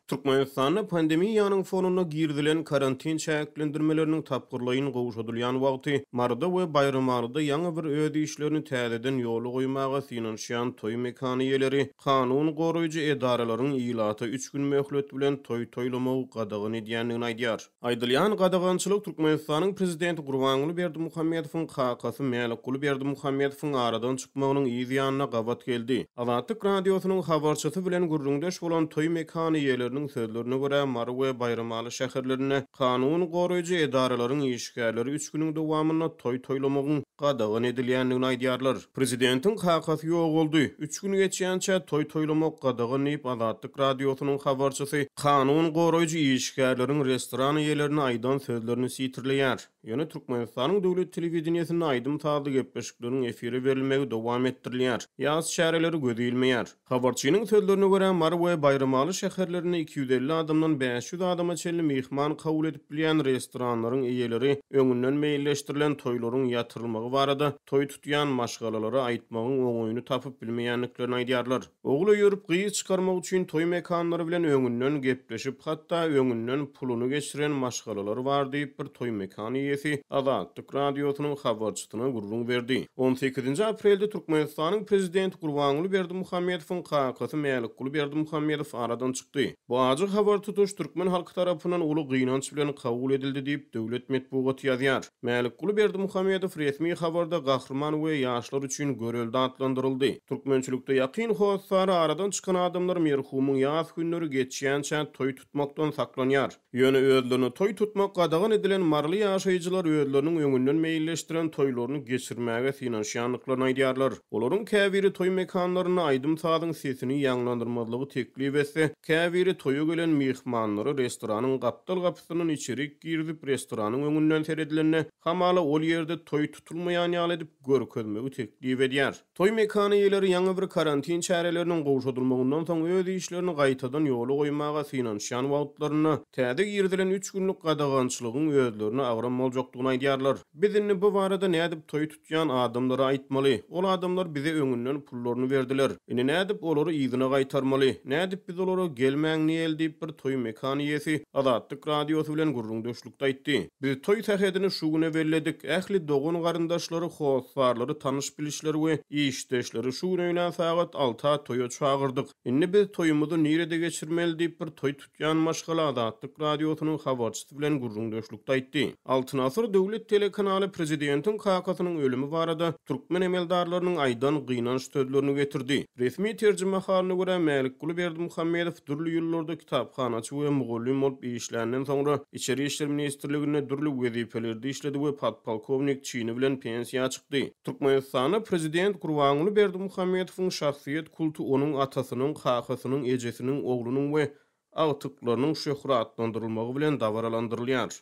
Türkmenistanda pandemiýanyň fonuna girdilen karantin çäklendirmeleriniň tapgyrlygyny gowşadylýan wagty marda we bayramlarda ýaňy bir öýde işlerini täzeden ýoly goýmaga synanşýan toý mekaniýeleri kanun goraýjy edaralaryň ýylaty 3 gün möhlet bilen toý toýlamagy gadagyny edýändigini aýdýar. Aýdylýan gadagançylyk Türkmenistanyň prezidenti Gurbanguly Berdimuhammedowyň kakasy Mälikguly Berdimuhammedowyň aradan çykmagynyň ýygyanyna gabat geldi. Azatlyk radiosynyň habarçysy bilen gurrundaş bolan toý mekaniýeleri sözlerine göre Marwe bayramaly şäherlerine kanun goraýjy edaralaryň işgärleri 3 güniň dowamyna toý toýlamagyň gadagyny edilýändigini aýdýarlar. Prezidentiň kakasy ýok boldy. 3 gün geçýänçä toý toýlamak gadagyny Azatlyk radiosynyň habarçysy kanun goraýjy işgärleriň restoran ýerlerini aýdan sözlerini sitirleýär. Ýöne Türkmenistanyň döwlet telewizionyasynda aýdym taýdy gepleşikleriň efiri berilmegi dowam etdirilýär. Ýaz şäherleri gödilmeýär. Habarçynyň sözlerine göre Marwe bayramaly şäherlerine 250 adamdan 500 adama çelli mihman kabul edip bilýän restoranlaryň eýeleri öňünden meýilleşdirilen toýlaryň ýatyrylmagy barada toý tutýan maşgalalary aýtmagyň oňuýuny tapyp bilmeýänliklerini aýdýarlar. Ogle ýörüp gyýy çykarmak üçin toý mekanlary bilen öňünden gepleşip hatda öňünden puluny geçiren maşgalalary bar diýip bir toý mekany ýesi Azatlyk radiosynyň habarçysyna gurrun berdi. 18 aprelde Türkmenistanyň prezidenti Gurbanguly Berdimuhammedowyň kakasy Mälikguly Berdimuhammedow aradan çykdy. Bu ajyk habar tutuş türkmen halky tarapyndan uly gynanç bilen kabul edildi diýip döwlet medeniýeti ýazýar. Mälikguly Berdimuhammedow resmi habarda gahrman we ýaşlar üçin göreldi atlandyryldy. Türkmençilikde ýakyn hossary aradan çykan adamlar merhumyň ýaz günleri geçýänçä toý tutmakdan saklanýar. Ýöne özlerini toý tutmak gadagan edilen marly ýaşaýjylar özleriniň öňünden meýilleşdiren toýlaryny geçirmäge synanşýanlyklaryny aýdýarlar. Olaryň käbiri toý mekanlaryna aýdym sadyň sesini ýanglandyrmalygy teklip etse, käbiri toýa gelen mihmanlary restoranyň gapdal gapysynyň içerik girdip restoranyň öňünden seredilenine hamala ol ýerde toý tutulmaýan ýaly edip görkezmegi teklip edýär. Toý mekaniýeleri ýaňy bir karantin çäreleriniň gowşadylmagyndan soň öz işlerini gaýtadan ýoly goýmaga synanşýan wagtlaryna täze girdilen 3 günlük gadagançylygyň özlerine agram boljokdugyny aýdýarlar. Bizini bu barada nädip toý tutýan adamlara aýtmaly. Ol adamlar bize öňünden pullaryny berdiler. Ine nädip olary ýygyna gaýtarmaly. Nädip biz olary gelmäň niýel diýip bir toý mekaniýesi Azatlyk radiosy bilen gurrundaşlykda aýtdy. Biz toý tähedini şu güne belledik. Ähli dogun garyndaşlary, howsarlary, tanyş bilişleri we işdeşleri şu güne saat 6 toýa çagyrdyk. Indi biz toýumyzy nirede geçirmeli diýip bir toý tutýan maşgala Azatlyk radiosynyň habarçysy bilen gurrundaşlykda aýtdy. Altyn asır döwlet telekanaly prezidentiň kakasynyň ölümi barada türkmen emeldarlarynyň aýdan gynanç sözlerini getirdi. Resmi terjime halyna görä Mälikguly Berdimuhammedow dürli ýyllarda kitapxanaçy we mugallim bolup işlerinden soňra İçeri işler ministrligine dürli wezifelerde işledi we podpolkownik çyny bilen pensiýa çykdy. Türkmenistanyň prezident Gurbanguly Berdimuhammedowyň şahsiýet kultu onuň atasynyň, kakasynyň, ejesiniň, oglunyň we agtyklarynyň şöhratlandyrylmagy bilen dawaralandyrylýar.